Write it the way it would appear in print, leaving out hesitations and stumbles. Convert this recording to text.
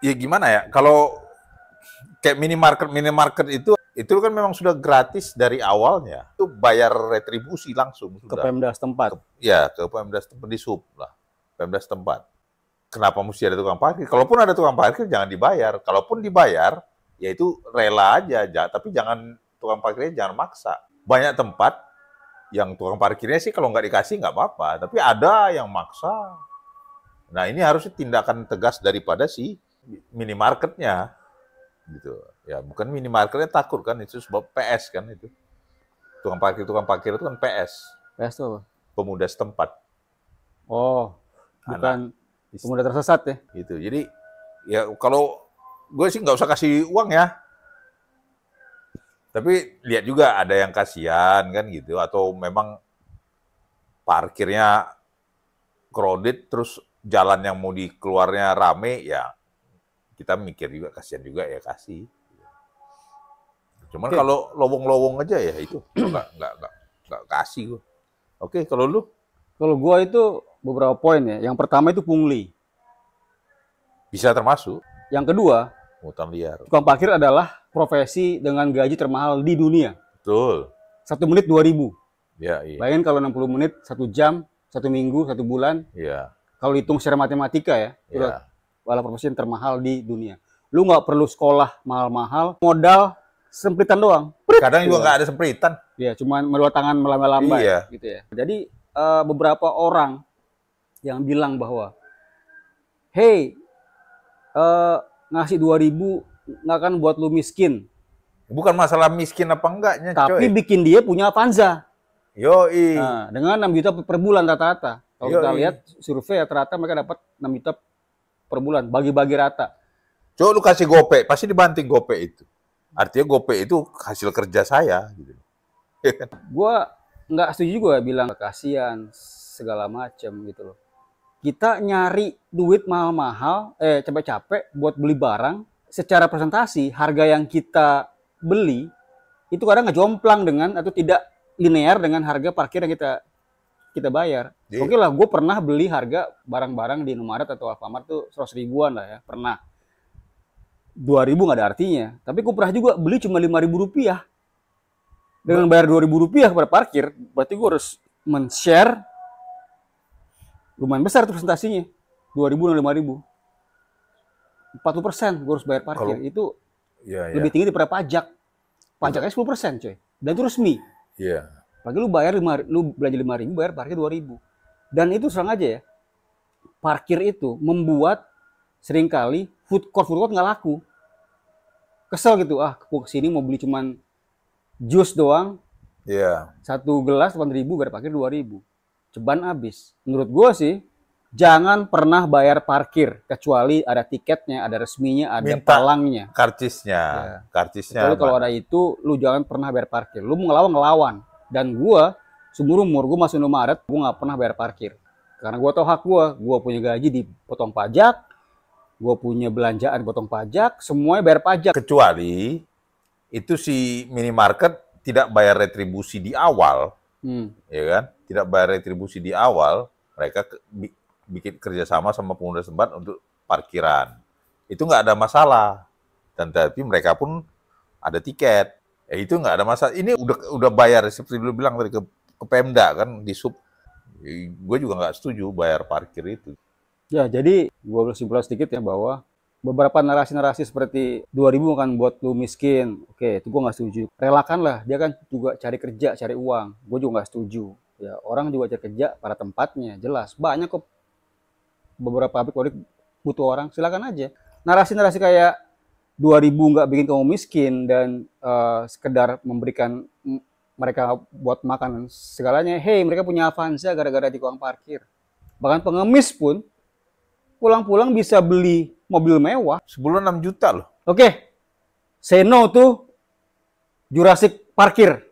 Ya gimana ya, kalau kayak minimarket itu kan memang sudah gratis dari awalnya. Itu bayar retribusi langsung Ke sudah. Pemda setempat. Ke Pemda setempat, di sub lah. Pemda setempat. Kenapa mesti ada tukang parkir? Kalaupun ada tukang parkir jangan dibayar. Kalaupun dibayar, ya itu rela aja, tapi jangan tukang parkirnya jangan maksa. Banyak tempat yang tukang parkirnya sih kalau nggak dikasih nggak apa-apa, tapi ada yang maksa. Nah ini harusnya tindakan tegas daripada si minimarketnya, gitu. Ya bukan minimarketnya takut kan, itu sebab PS kan itu. Tukang parkir itu kan PS. PS itu apa? Pemuda setempat. Oh, bukan pemuda tersesat ya? Gitu. Jadi ya kalau gue sih nggak usah kasih uang ya. Tapi lihat juga ada yang kasihan kan gitu, atau memang parkirnya crowded terus jalan yang mau dikeluarnya rame, ya kita mikir juga kasihan juga ya kasih. Cuman kalau lowong-lowong aja ya itu nggak kasih gue. Oke, kalau lu? Kalau gua itu beberapa poin ya. Yang pertama itu pungli. Bisa termasuk. Yang kedua, Hutan liar. tukang parkir adalah profesi dengan gaji termahal di dunia. Betul. 1 menit 2.000. Ya, iya. Bayangin kalau 60 menit, 1 jam, 1 minggu, 1 bulan. Iya. Kalau hitung secara matematika ya, itu Iya. adalah profesi yang termahal di dunia. Lu nggak perlu sekolah mahal-mahal, modal sempritan doang. Kadang juga nggak ada sempritan. Ya, cuman medua tangan melambai-lambai Iya. gitu ya. Jadi beberapa orang yang bilang bahwa, hey, ngasih 2.000 nggak akan buat lu miskin. Bukan masalah miskin apa enggaknya, Tapi coy. bikin dia punya Avanza. Yoi. Nah, dengan 6 juta per bulan rata-rata. Kalau kita Yoi. lihat survei rata-rata mereka dapat 6 juta per bulan, bagi-bagi rata. Coba lu kasih GoPay, pasti dibanting GoPay itu. Artinya GoPay itu hasil kerja saya gitu. Gua nggak setuju juga bilang kasihan segala macam gitu loh. Kita nyari duit mahal-mahal, capek-capek buat beli barang, secara presentasi harga yang kita beli itu kadang ngejomplang dengan atau tidak linear dengan harga parkir yang kita bayar. Oke lah, gue pernah beli harga barang-barang di Indomaret atau Alfamart tuh 100 ribuan lah ya, pernah. 2.000 nggak ada artinya. Tapi gue pernah juga beli cuma 5.000 rupiah. Dengan bayar 2.000 rupiah kepada parkir, berarti gue harus men-share lumayan besar tuh presentasinya. 2.000 dan 5.000. 40% gue harus bayar parkir. Itu lebih tinggi daripada pajak. Pajaknya 10% coy. Dan itu resmi. Iya. Pagi lu belanja 5.000, bayar parkir 2.000. Dan itu serang aja ya. Parkir itu membuat seringkali food court nggak laku. Kesel gitu, aku kesini mau beli cuman jus doang. Iya. 1 gelas 8.000, bayar parkir 2.000. Ceban abis. Menurut gua sih, jangan pernah bayar parkir kecuali ada tiketnya, ada resminya, ada palangnya. Karcisnya. Ya. Karcisnya. Kecuali kalau ada itu, lu jangan pernah bayar parkir. Lu mau ngelawan. Dan gua seumur umur gua masuk Indomaret, gua nggak pernah bayar parkir. Karena gua tahu hak gua punya gaji dipotong pajak, gua punya belanjaan dipotong pajak, semuanya bayar pajak. Kecuali itu si minimarket tidak bayar retribusi di awal, ya kan? Tidak bayar retribusi di awal, mereka bikin kerjasama sama pemuda setempat untuk parkiran. Itu nggak ada masalah. Dan tapi mereka pun ada tiket. Itu nggak ada masalah. Ini udah bayar seperti dulu bilang tadi ke Pemda kan di sub. Gue juga nggak setuju bayar parkir itu. Ya, jadi gue bersimpulan sedikit ya bahwa beberapa narasi-narasi seperti 2.000 kan buat lu miskin. Oke, itu gue nggak setuju. Relakanlah, dia kan juga cari kerja, cari uang. Gue juga nggak setuju. Ya, orang juga cari kerja pada tempatnya, jelas. Banyak kok beberapa pabrik butuh orang, silakan aja. Narasi-narasi kayak 2.000 nggak bikin kamu miskin dan sekedar memberikan mereka buat makan segalanya. Hey, mereka punya Avanza gara-gara di tukang parkir. Bahkan pengemis pun pulang-pulang bisa beli mobil mewah. Sebulan 6 juta loh. Oke, say no to Jurassic Parkir.